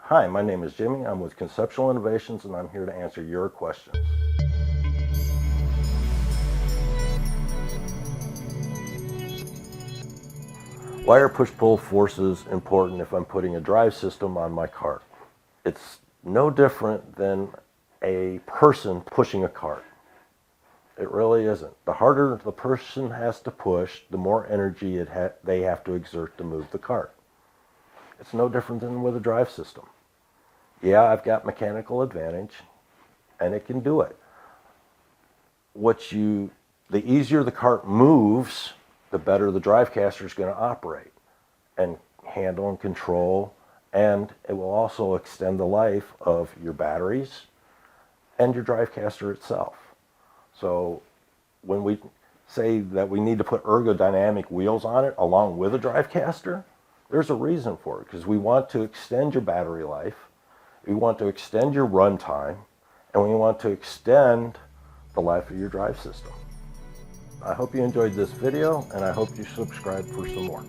Hi, my name is Jimmy. I'm with Conceptual Innovations and I'm here to answer your questions. Why are push-pull forces important if I'm putting a drive system on my cart? It's no different than a person pushing a cart. It really isn't. The harder the person has to push, the more energy they have to exert to move the cart. It's no different than with a drive system. Yeah, I've got mechanical advantage, and it can do it. The easier the cart moves, the better the drive caster is going to operate and handle and control, and it will also extend the life of your batteries and your drive caster itself. So when we say that we need to put ergodynamic wheels on it along with a drive caster, there's a reason for it, because we want to extend your battery life, we want to extend your run time, and we want to extend the life of your drive system. I hope you enjoyed this video, and I hope you subscribe for some more.